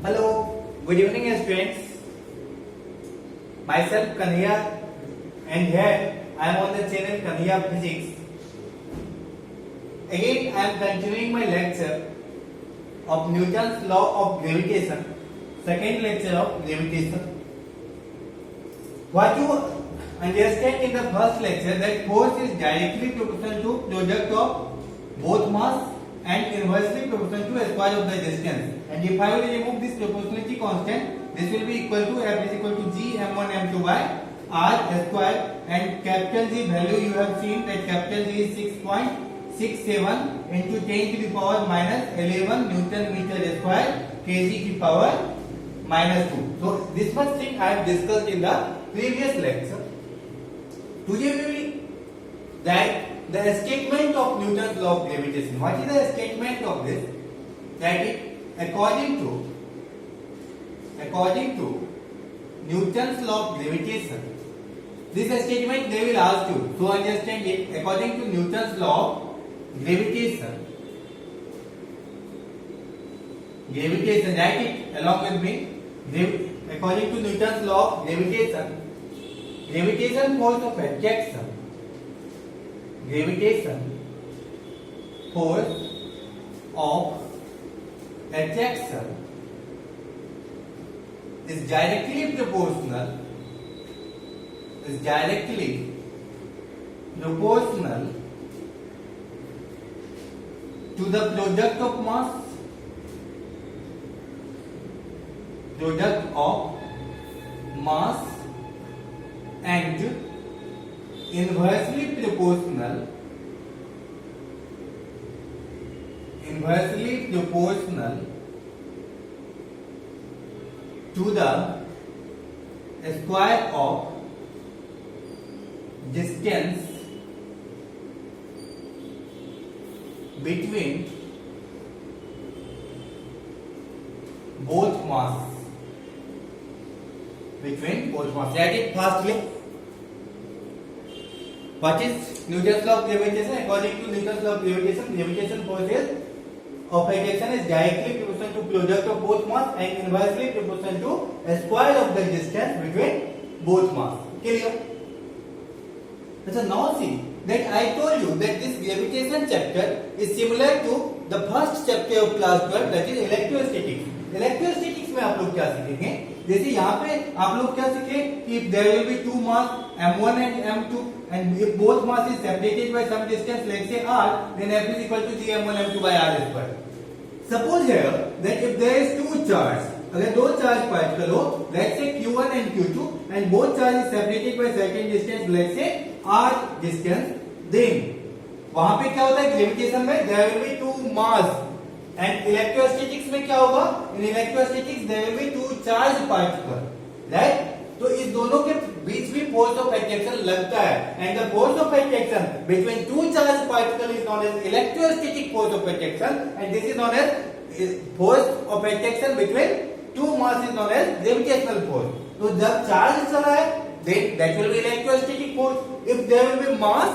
Hello, good evening students. Myself Kanhaiya and here I am on the channel Kanhaiya Physics. Again I am continuing my lecture of Newton's law of gravitation. Second lecture of gravitation. What you understand in the first lecture that force is directly proportional to product of both mass and inversely proportional to square of the distance. And if I will remove this proportionality constant, this will be equal to F is equal to G m1 m2 by R square, and capital G value you have seen that capital G is 6.67 into 10 to the power minus 11 Newton meter square kg to the power minus 2. So this much thing I have discussed in the previous lecture. Today we will write the escapement of Newton's law of gravitation. What is the escapement of this? That it according to Newton's law of gravitation, this statement they will ask you to understand it. According to Newton's law of gravitation, write it along with me. According to Newton's law of gravitation, gravitation force of attraction, gravitation force of attraction is directly proportional to the product of mass and inversely proportional to the square of distance between both mass. Write it fastly. What is Newton's law of gravitation? According to Newton's law of gravitation, gravitation force of attraction is directly proportional to product of both mass and inversely proportional to square of the distance between both mass. Clear? So now see that I told you that this gravitation chapter is similar to the first chapter of class 12, that is electrostatics. Electrostatics में आप लोग क्या सीखेंगे? जैसे यहाँ पे आप लोग क्या सीखे कि there will be two mass m1 and m2 and if both mass is separated by some distance, let's say r, then F is equal to G m1 m2 by r square. Suppose here that if there is two charges, अगर दो charge particle हो, let's say q1 and q2, and both charge is separated by certain distance, let's say r distance, then वहां पे क्या होता है gravitation में there will be two mass. And electrostatics में क्या होगा? In electrostatics there will be two charged particles, right? तो इस दोनों के बीच भी force of attraction लगता है, and the force of attraction between two charged particles is known as electrostatic force of attraction, and this is known as force of attraction between two mass is known as gravitational force. तो जब charge चला है, then that will be electrostatic force. If there will be mass,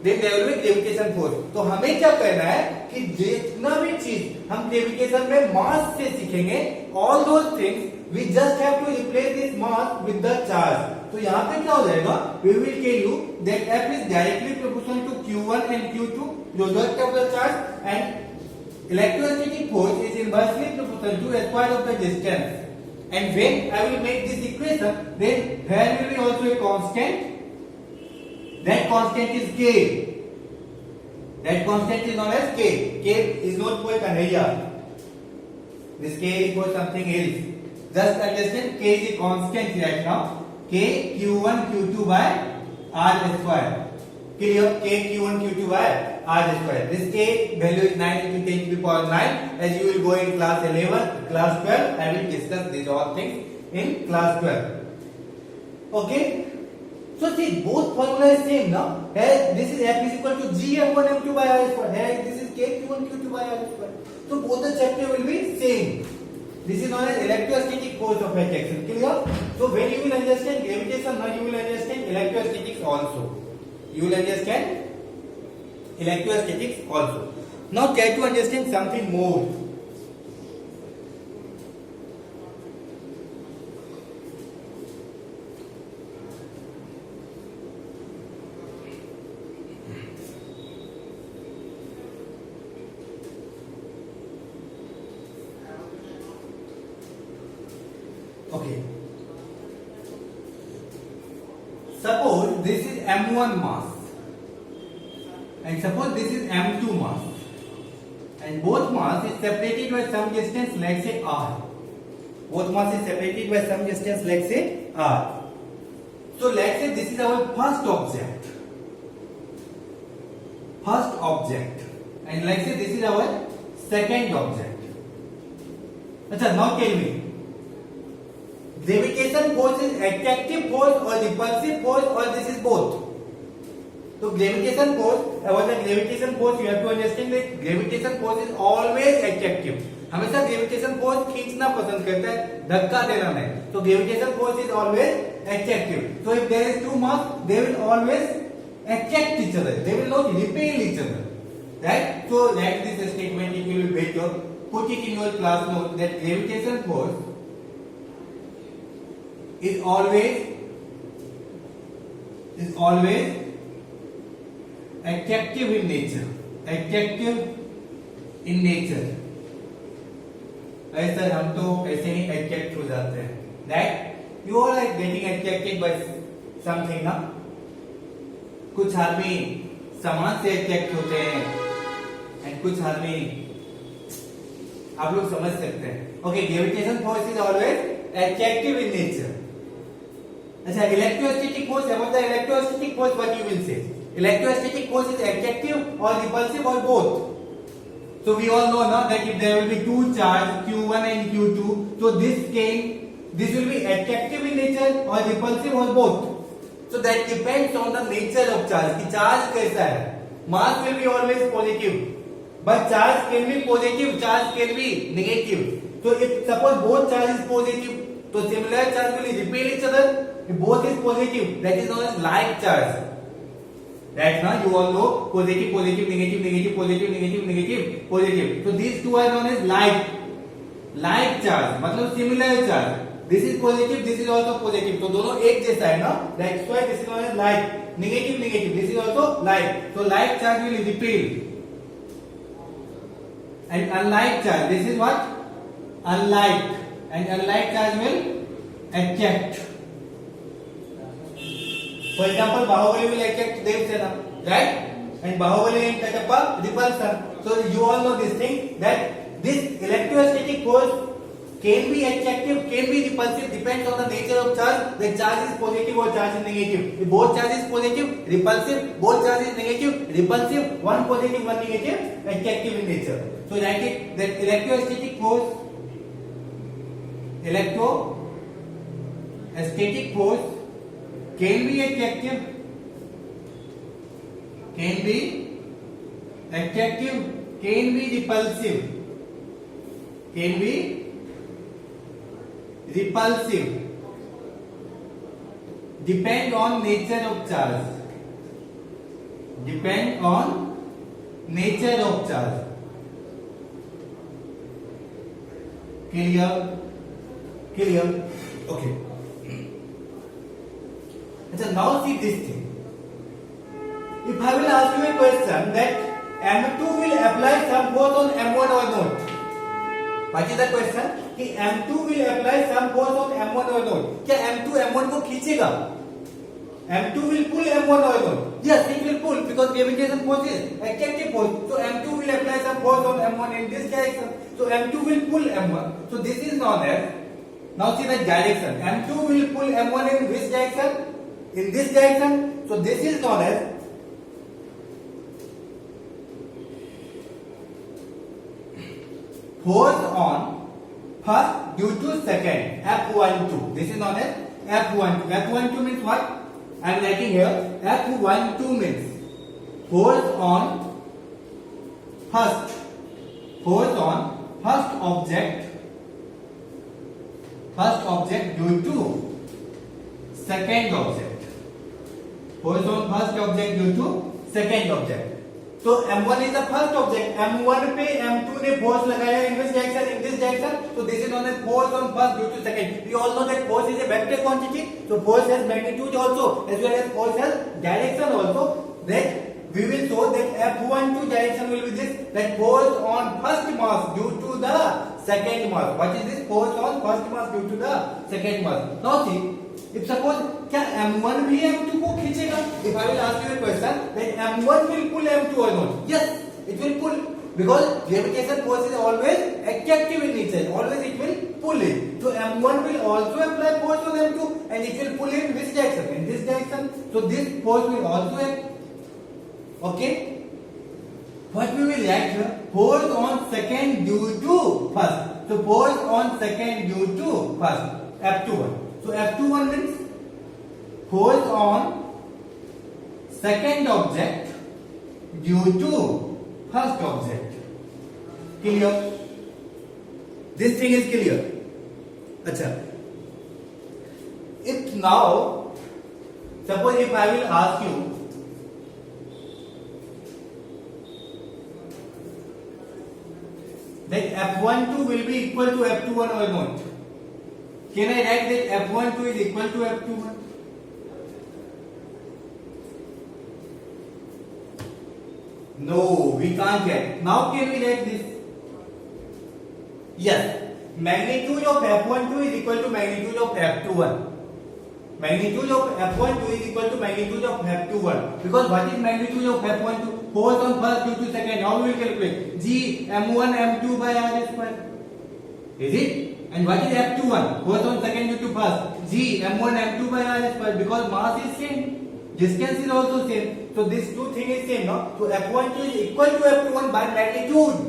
then there will be gravitation force. तो हमें क्या करना है कि जितना भी चीज हम ग्रेविटेशन में मास से सीखेंगे, all those things we just have to replace this mass with the charge. तो यहाँ पे क्या हो जाएगा? We will tell you that F is directly proportional to Q1 and Q2, product of the charge, and electrostatic force is inversely proportional to square of the distance. And when I will make this equation, then there will be also a constant. That constant is K. That constant is known as K. K is not for Kanhaiya. This K is for something else. Just understand K is a constant right now. K Q1 Q2 by R square. Clear? K Q1 Q2 by R square. This K value is 9 into 10 to the power 9. As you will go in class 11, class 12, I will discuss these all things in class 12. Okay? So see, both formula is same now. Here this is F is equal to G m1 m2 by r square. Here this is K q1 q2 by r square. So both the chapter will be same. This is known as electrostatic force of attraction. Clear? So when you will understand gravitation, now you will understand electrostatics also. You will understand electrostatics also. Now try to understand something more. Okay. Suppose this is m1 mass and suppose this is m2 mass, and both mass is separated by some distance, let's say r. Both mass is separated by some distance, let's say r. So let's say this is our first object, and let's say this is our second object. Achha, now tell me, gravitation force is attractive force or repulsive force, or this is both? So gravitation force, about the gravitation force you have to understand that gravitation force is always attractive. हमेशा gravitation force खींचना पसंद करता है, धक्का देना नहीं. तो gravitation force is always attractive. So if there is two mass, they will always attract each other. They will not repel each other. Right? So write this statement, it will be better. Put it in your class note that gravitation force is always attractive in nature. Attractive in nature. ऐसा हम तो ऐसे ही attract हो जाते हैं. Right? You all are getting attracted by something, ना? कुछ आदमी सामान से attract होते हैं, and कुछ आदमी आप लोग समझ सकते हैं. Okay, gravitation force is always attractive in nature. अच्छा, electrostatic force, about the electrostatic force, what you will say? Electrostatic force is attractive or repulsive or both? So we all know now that if there will be two charge Q1 and Q2, so this will be attractive in nature or repulsive or both. So that depends on the nature of charge. कि charge कैसा है? Mass will be always positive, but charge can be positive, charge can be negative. So if suppose both charge is positive, so similar charge will repel each other. If both is positive, that is known as like charge. Right now you all know positive, positive, negative, negative, positive, negative, negative, positive. So these two are known as like charge. मतलब similar charge. This is positive, this is also positive. तो दोनों एक जैसा है ना? That's why this is known as like. Negative, negative. This is also like. So like charge will repel, and unlike charge. This is what? Unlike, and unlike charge will attract. For example, Bahubali will attract Devsena, right? And Bahubali and Katappa repulsion. So you all know this thing that this electrostatic force can be attractive, can be repulsive, depends on the nature of charge. The charge is positive or charge is negative. If both charge is positive, repulsive, both charge is negative, repulsive, one positive, one negative, attractive in nature. So write it that electrostatic force can be attractive, can be repulsive, depend on nature of charge, clear. Okay. Now see this thing. If I will ask you a question that M2 will apply some force on M1 or not? What is the question? कि M2 will apply some force on M1 or not? क्या M2 M1 को खींचेगा? M2 will pull M1 or not? Yes, it will pull because gravitation force is attractive force. So M2 will apply some force on M1 in this direction. So M2 will pull M1. So this is known as, now see the direction. M2 will pull M1 in which direction? In this direction. So this is known as force on first due to second, F12. This is known as F12. F12 means what? I am writing here. F12 means force on first object due to second object. Force on first object due to second object. So M1 is the first object. M1 पे M2 ने force लगाया in this direction. So this is known as force on first due to second. We all know that force is a vector quantity. So force has magnitude also as well as force has direction also. That we will show that F12 direction will be this, that force on first mass due to the second mass. What is this? Force on first mass due to the second mass. Now see, if suppose क्या m1 भी m2 को खींचेगा? If I will ask you a question, then m1 will pull m2 or not? Yes, it will pull, because gravitation force is always attractive in nature. Always it will pull it. So m1 will also apply force on m2 and it will pull in which direction? In this direction. So this force will also act. Okay. What we will write here? Force on second due to first. So force on second due to first. F21. So F21 means force on second object due to first object. Clear? This thing is clear. Acha. If now, suppose if I will ask you, that F12 will be equal to F21 or not? Can I write that F12 is equal to F21? No, we can't get. Now can we write this? Yes. Magnitude of F12 is equal to magnitude of F21. Magnitude of F12 is equal to magnitude of F21. Because what is magnitude of F12? Force on first due to second. How we will calculate? G m1 m2 by r square. Is it? And what is F21? Force on second due to first. G m1 m2 by r square. Because mass is same, distance is also same. So these two things is same, no? So F12 is equal to F21 by magnitude.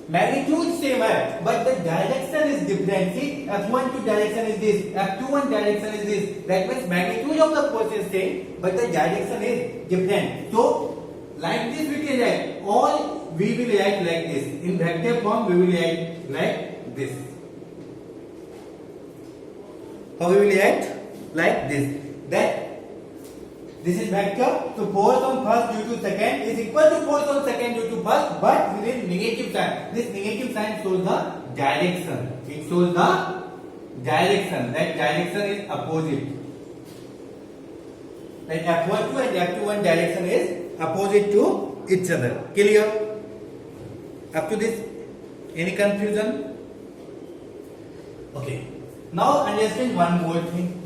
Magnitude same है, but the direction is different. See, F12 direction is this, F21 direction is this. That means magnitude of the force is same, but the direction is different. So, like this we can write. All we will write like this. In vector form, we will write like this. How we will write? Like this. That this is vector. So force on first due to second is equal to force on second due to first, but with a negative sign. This negative sign shows the direction. It shows the direction. That direction is opposite. That F12 and F21 direction is opposite to each other. Clear? Up to this, any confusion? Okay. Now understand one more thing.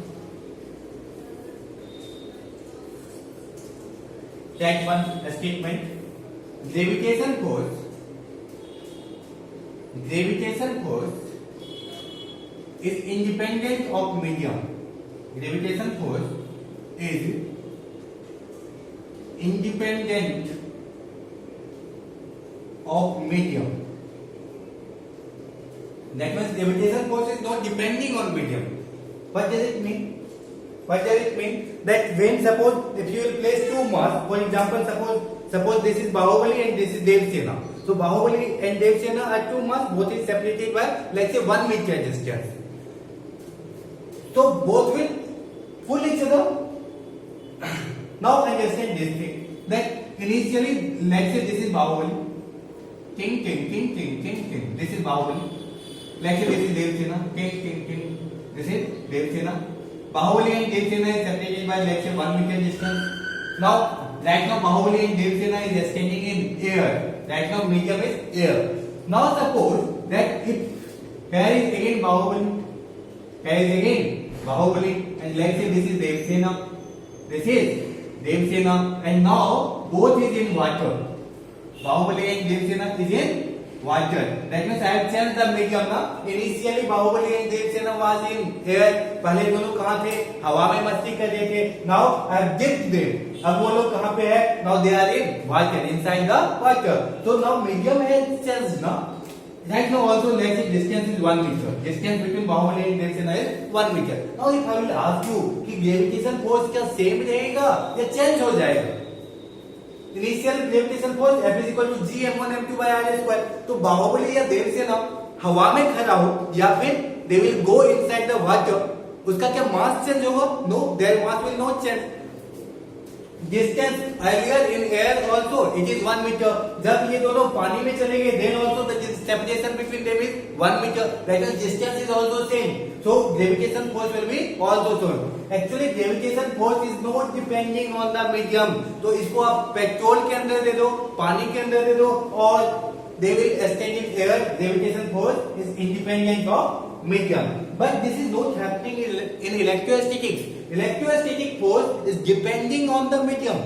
That one statement. Gravitation force is independent of medium. Gravitation force is independent of medium. That means gravitation force is not depending on medium. What does it mean? What does it mean? That when suppose if you will place two mass, for example, suppose this is Bahubali and this is Devsena. So Bahubali and Devsena are two mass, both is separated by let's say 1 meter distance. So both will pull each other. Now understand this thing. That initially let's say this is Bahubali. Ting ting ting ting ting ting. This is Bahubali. Let's say this is Devsena. Ting ting ting. This is Devsena. Bahubali and Devsena is separated by let's say 1 meter distance. Now, right now Bahubali and Devsena is standing in air. Right now medium is air. Now suppose that if here is again Bahubali, and let's say this is Devsena, and now both is in water. Bahubali and Devsena is in water. That means I have changed the medium ना. Initially Bahubali and Devsena was in air. पहले दोनों कहाँ थे? हवा में मस्ती कर रहे थे. Now I have dipped them. अब वो लोग कहाँ पे है? Now they are in water, inside the water. So now medium has changed ना. Right now also let's say distance is 1 meter. Distance between Bahubali and Devsena is 1 meter. Now if I will ask you कि gravitation force क्या same रहेगा या change हो जाएगा? Initial gravitation force F is equal to G m1 m2 by r square. तो बाहुबली या देवसेना हवा में खड़ा हो या फिर they will go inside the water. उसका क्या mass change होगा? No, their mass will not change. Distance earlier in air also it is 1 meter. जब ये दोनों पानी में चलेंगे then also the separation between them is 1 meter. That is distance is also same. So gravitation force will be also same. Actually gravitation force is not depending on the medium. तो इसको आप petrol के अंदर दे दो, पानी के अंदर दे दो और they will extend in air. Gravitation force is independent of medium. But this is not happening in electrostatics. Electrostatic force is depending on the medium.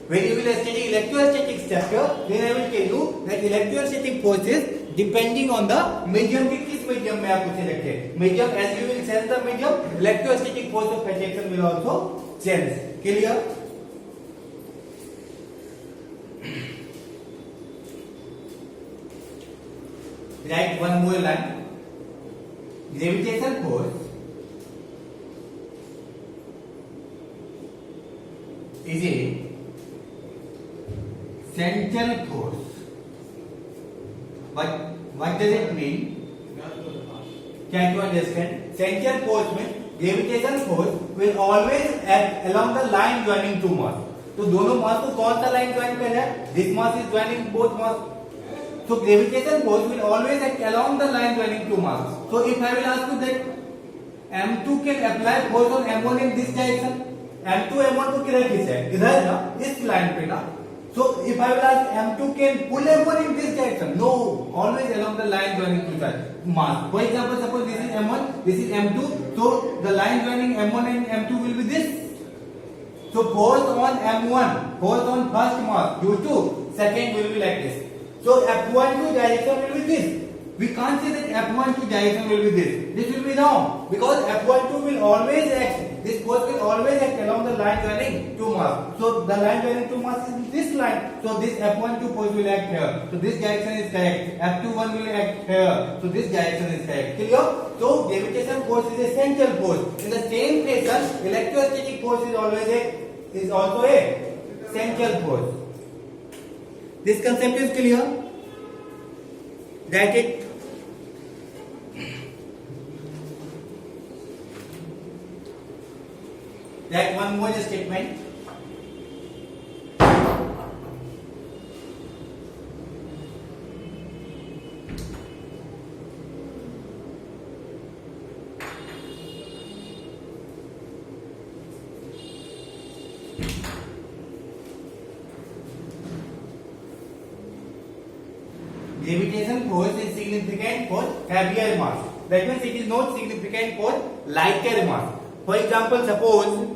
When you will study electrostatics chapter, then I will tell you that electrostatic force is depending on the medium. किस medium में आप उसे रखें? Medium, as you will change the medium, electrostatic force of attraction will also change. Clear? Write one more line. Gravitation force is a central force. What does it mean? Can you understand? Central force means gravitation force will always act along the line joining two mass. तो दोनों मास को कौन सा line join कर रहा है? This mass is joining both mass. So gravitation force will always act along the line joining two mass. So if I will ask you that M2 can apply force on M1 in this direction, M2 M1 को किधर खींचा है? इधर ना, इस line पे ना. So if I will ask M2 can pull M1 in this direction, no, always along the line joining two mass. For example, suppose this is M1, this is M2, so the line joining M1 and M2 will be this. So force on M1, force on first mass due to second will be like this. So F12 direction will be this. We can't say that F12 direction will be this. This will be wrong because F12 will always act. This force will always act along the line joining two mass. So the line joining two mass is this line. So this F12 force will act here. So this direction is correct. F21 will act here. So this direction is correct. Clear? So gravitation force is a central force. In the same fashion, electrostatic force is also a central force. This concept is clear? That it. That one more statement. Gravitation force is significant for heavier mass. That means it is not significant for lighter mass. For example, suppose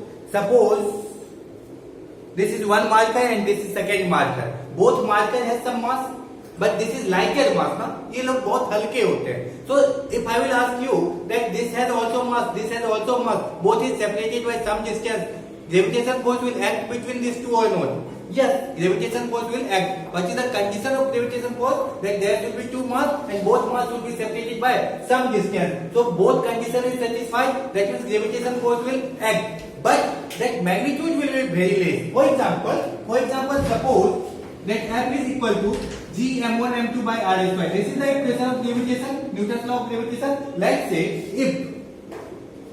this is one marker and this is second marker. Both marker has some mass, but this is lighter mass. ना ये लोग बहुत हल्के होते हैं. So if I will ask you that this has also mass, this has also mass, both is separated by some distance, gravitation force will act between these two or not? Yes, gravitation force will act. What is the condition of gravitation force? That there will be two mass and both mass will be separated by some distance. So both condition is satisfied. That means gravitation force will act. But that magnitude will be very less. For example, suppose that F is equal to G m1 m2 by r square. This is the equation of gravitation, Newton's law of gravitation. Let's say if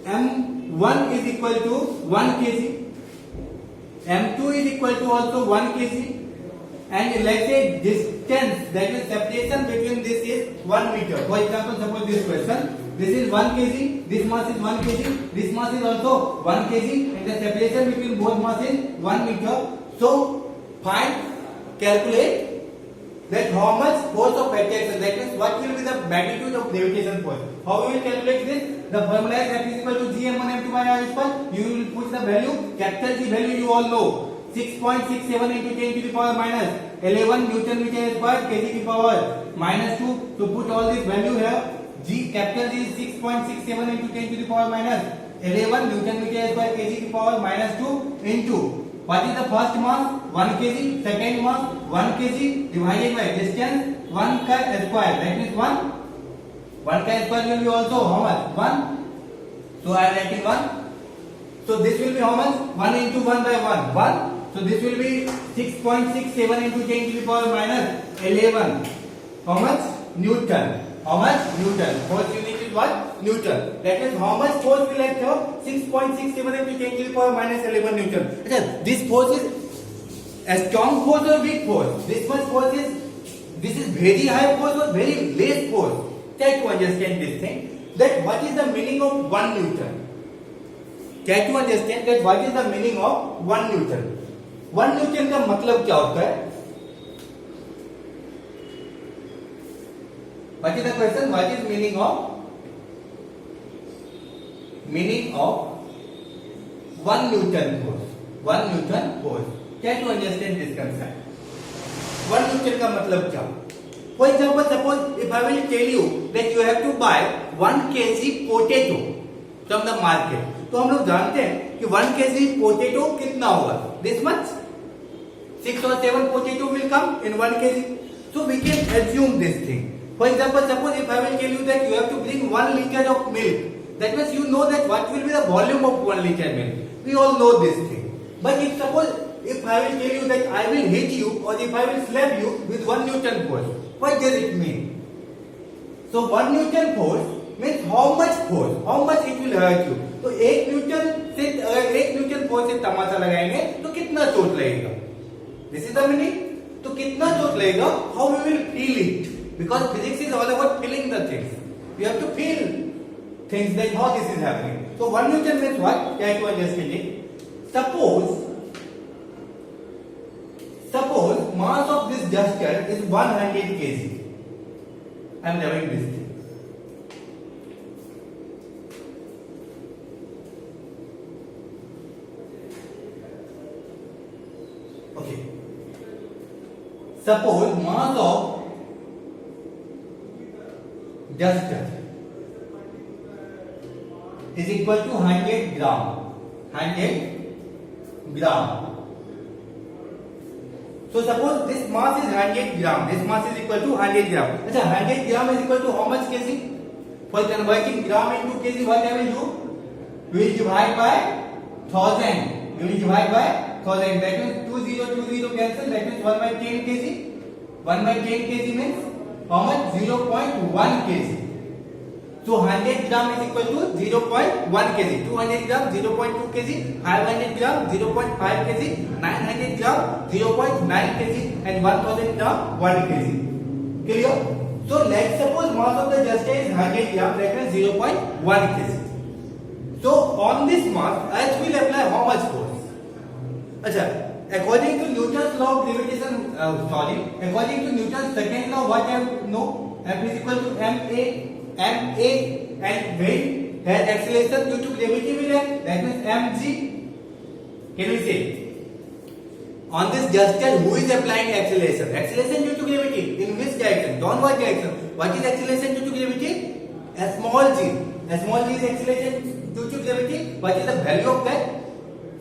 m1 is equal to 1 kg, m2 is equal to also 1 kg, and let's say distance, that is separation between this is 1 meter. For example, suppose this question, this is 1 kg, this mass is 1 kg, this mass is also 1 kg, and the separation between both mass is 1 meter. So calculate that how much force of attraction, that means what will be the magnitude of gravitation force. How we will calculate this? The formula is F is equal to G m1 m2 by r square. You will put the value, capital G value you all know, 6.67 into 10 to the power minus 11 Newton meter square kg to the power minus 2. So put all this value here. G, capital G is 6.67 into 10 to the power minus 11 Newton meter square kg to the power minus 2 into what is the first mass? 1 kg. Second mass 1 kg divided by distance 1 ka square. That means 1 ka square will be also how much? 1. So I am writing 1. So this will be how much? 1 into 1 by 1. 1. So this will be 6.67 into 10 to the power minus 11. How much? Newton. How much? Newton. Force unit is what? Newton. That means how much force will act here? 6.67 into 10 to the power minus 11 Newton. This force is a strong force or weak force? This much force is, this is very high force or very less force? Try to understand this thing. That what is the meaning of 1 Newton? Try to understand that what is the meaning of 1 Newton? 1 Newton का मतलब क्या होता है? What is the question? What is meaning of 1 Newton force? 1 Newton force. Try to understand this concept. 1 Newton का मतलब क्या? For example, suppose if I will tell you that you have to buy 1 kg potato from the market, तो हम लोग जानते हैं कि 1 kg potato कितना होगा? This much? 6 or 7 potato will come in 1 kg. So we can assume this thing. For example, suppose if I will tell you that you have to bring 1 liter of milk, that means you know that what will be the volume of 1 liter milk. We all know this thing. But if suppose if I will tell you that I will hit you or if I will slap you with 1 Newton force, what does it mean? So 1 Newton force means how much force, how much it will hurt you. तो 1 Newton force से तमाचा लगाएंगे तो कितना चोट लगेगा? This is the meaning. तो कितना चोट लगेगा? How we will feel it? Because physics is all about feeling the things. You have to feel things like how this is happening. So 1 Newton means what? Try to understand it. Suppose mass of this duster is 100 kg. I am writing this thing. Okay. Suppose mass of duster is equal to 100 gram. 100 gram. So suppose this mass is 100 gram. This mass is equal to 100 gram. अच्छा 100 gram is equal to how much kg? For converting gram into kg, what I will do? We will divide by 1000. We will divide by 1000. That means 20 cancel. That means 1 by 10 kg. 1 by 10 kg means how much? 0.1 kg. So 100 gram is equal to 0.1 kg. 200 gram 0.2 kg. 500 gram 0.5 kg. 900 gram 0.9 kg. And 1000 gram 1 kg. Clear? So let's suppose mass of the duster is 100 gram. That means 0.1 kg. So on this mass, Earth will apply how much force? अच्छा, according to Newton's law of gravitation, according to Newton's second law, what I know? F is equal to ma, and weight has acceleration due to gravity will act. That means mg. Can we say? On this duster, who is applying acceleration? Acceleration due to gravity. In which direction? Downward direction. What is acceleration due to gravity? A small g. A small g is acceleration due to gravity. What is the value of that?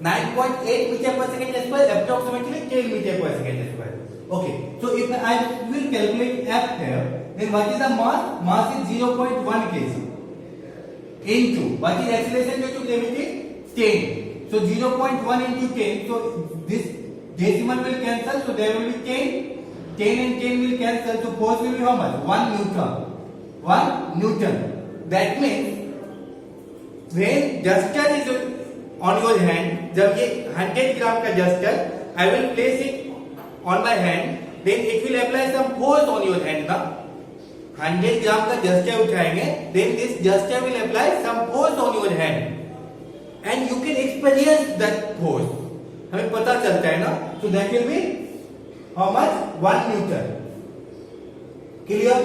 9.8 meter per second square, approximately 10 meter per second square. Okay, so if I will calculate F here, then what is the mass? Mass is 0.1 kg into what is acceleration due to gravity? 10. So 0.1 into 10. So this decimal will cancel. So there will be 10. 10 and 10 will cancel. So force will be how much? 1 Newton. 1 Newton. That means when duster is on your hand, जब ये 100 ग्राम का duster, I will place it on my hand, then it will apply some force on your hand ना. 100 ग्राम का duster उठाएंगे, then this duster will apply some force on your hand, and you can experience that force. हमें पता चलता है ना. So that will be how much? 1 Newton. Clear?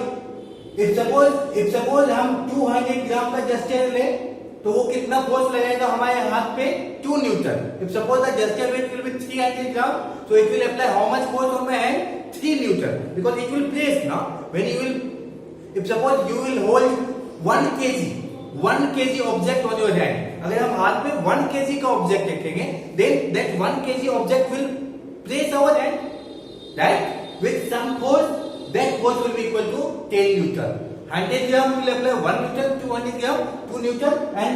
If suppose हम 200 ग्राम का duster ले, तो वो कितना फोर्स लगेगा हमारे हाथ पे? 2 Newton. If suppose the duster weight will be 300 gram, so it will apply how much force on my hand? 3 Newton, because it will press now. When you will, if suppose you will hold 1 kg object on your hand, अगर हम हाथ में 1 kg का object रखेंगे, then that 1 kg object will press our hand, right? With some force, that force will be equal to 10 Newton. 100 gram will apply 1 Newton, 200 gram 2 Newton, and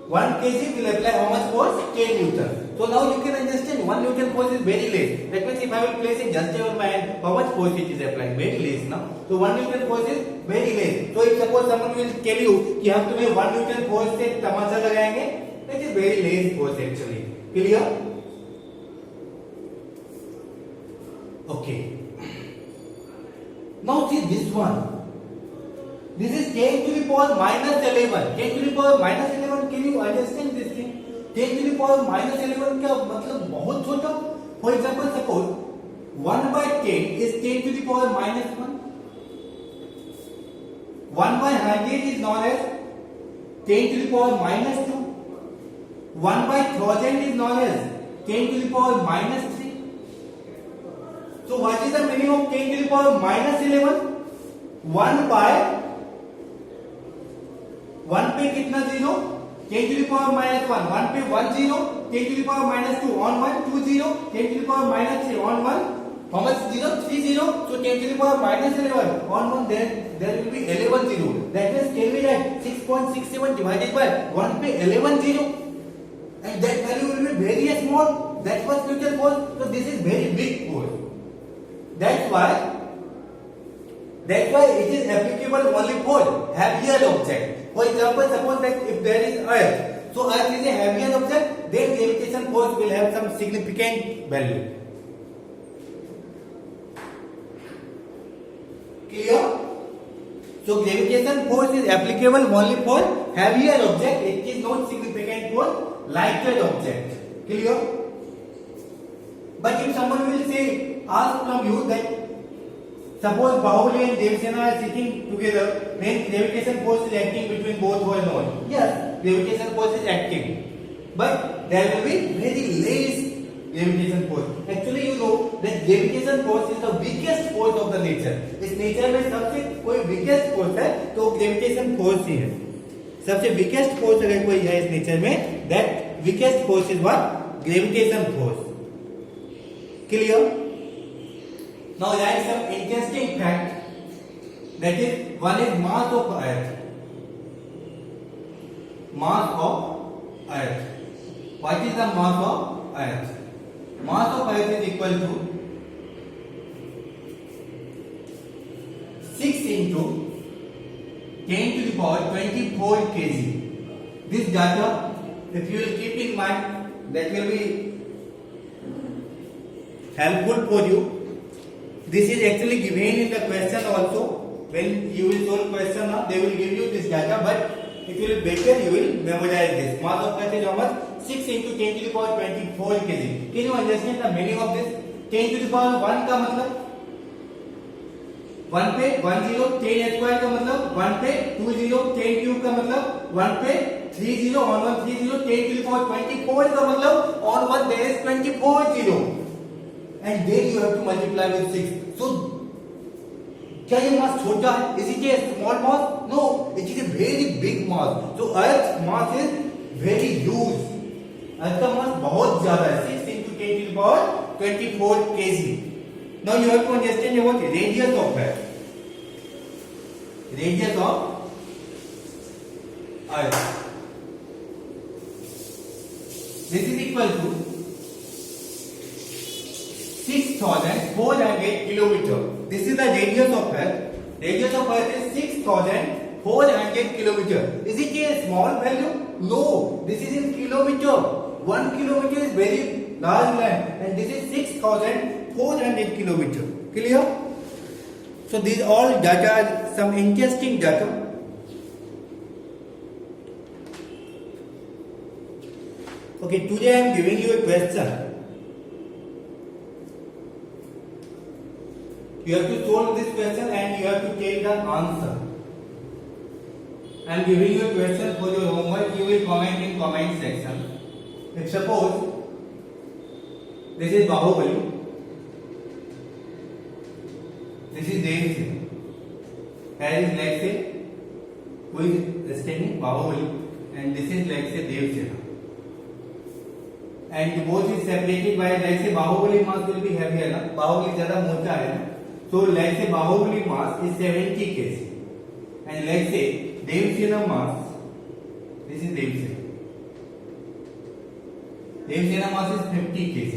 1 kg will apply how much force? 10 Newton. So now you can understand 1 Newton force is very less. That means if I will place it just on my hand, how much force it is applying? Very less now. So 1 Newton force is very less. So if suppose someone will tell you कि हम तुम्हें 1 Newton force से तमाचा लगाएंगे, that is very less force actually. Clear? Okay. Now see this one. This is 10 to the power minus 11. 10 to the power minus 11. Can you understand this thing? 10 to the power minus 11 का मतलब बहुत छोटा. For example, suppose 1 by 10 is 10 to the power minus 1. 1 by 100 is known as 10 to the power minus 2. 1 by 1000 is known as 10 to the power minus 3. So what is the meaning of 10 to the power minus 11? 1 by 1 पे कितना zero? 10 to the power minus 1. 1 पे 1 0, 10 to the power minus 2 on 1, 2 0, 10 to the power minus 3 on 1. How much 0? 3 0. So 10 to the power minus 11 on 1. There will be 11 0. That means can we write 6.67 divided by 1 पे 11 0. And that value will be very small. That was neutral force. So this is very big force. That's why it is applicable only for heavier object. For example, suppose that if there is earth, so earth is a heavier object, then gravitation force will have some significant value. Clear? So gravitation force is applicable only for heavier object. It is not significant for lighter object. Clear? But if someone will say, ask from you that suppose Bahubali and Devsena are sitting together, then gravitation force is acting between both or not? Yes, gravitation force is acting, but there will be very less gravitation force. Actually, you know that gravitation force is the weakest force of the nature. इस nature में सबसे कोई weakest force है, तो gravitation force ही है. सबसे weakest force अगर कोई है इस nature में, that weakest force is what? Gravitation force. Clear? Now write some interesting fact. That is, one is mass of earth. Mass of earth. What is the mass of earth? Mass of earth is equal to 6 into 10 to the power 24 kg. This data, if you will keep in mind, that will be helpful for you. This is actually given in the question also. When you will solve question, they will give you this data, but it will be better you will memorize this. Mass of earth is how much? 6 into 10 to the power 24 kg. Can you understand the meaning of this? 10 to the power 1 का मतलब 1 पे 1 0, 10 square का मतलब 1 पे 2 0, 10 cube का मतलब 1 पे 3 0, on 1 3 0, 10 to the power 24 का मतलब on 1 there is 24 0. And then you have to multiply with 6. So, क्या ये मास छोटा है? Is it a small mass? No, it is a very big mass. So Earth's mass is very huge. Earth का mass बहुत ज़्यादा है. 6 into 10 to the power 24 kg. Now you have to understand about the radius of Earth. Radius of Earth. This is equal to 6,400 kilometer. This is the radius of Earth. Radius of Earth is 6,400 kilometer. Is it a small value? No. This is in kilometer. 1 kilometer is very large land, and this is 6,400 kilometer. Clear? So these all data are some interesting data. Okay, today I am giving you a question. You have to solve this question and you have to take the answer. I am giving you a question for your homework. You will comment in comment section. If suppose this is Bahubali, this is Devsena. Here is let's say who is standing Bahubali, and this is let's say Devsena. And both is separated by let's say Bahubali mass will be heavier ना, Bahubali ज़्यादा मोटा है ना. So let's say Bahubali mass is 70 kg, and let's say Devsena mass, this is Devsena. Devsena mass is 50 kg,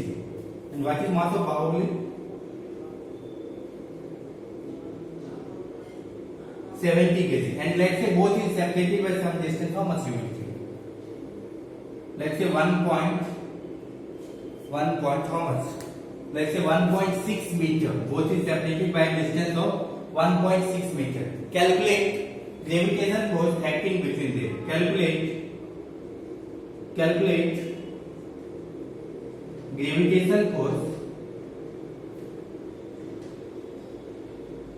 and what is mass of Bahubali? 70 kg, and let's say both is separated by some distance. How much you will think? Let's say 1 point how much? Let's say 1.6 meter. Both is separated by a distance of 1.6 meter. Calculate gravitation force acting between them. Calculate gravitation force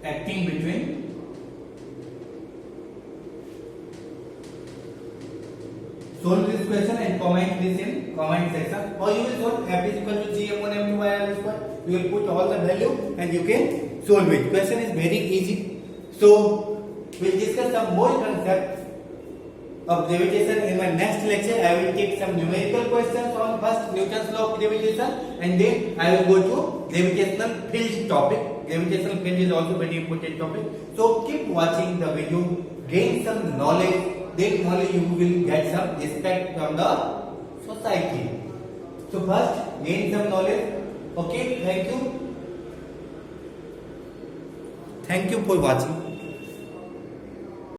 acting between solve this question and comment this in comment section, or you will solve f is equal to gm1 m2 by r square. You will put all the value and you can solve it. Question is very easy. So we'll discuss some more concepts of gravitation in my next lecture. I will take some numerical questions on first Newton's law of gravitation, and then I will go to gravitational field topic. Gravitational field is also very important topic. So keep watching the video, gain some knowledge. Then only you will get some respect from the society. So first gain some knowledge. Okay, thank you for watching.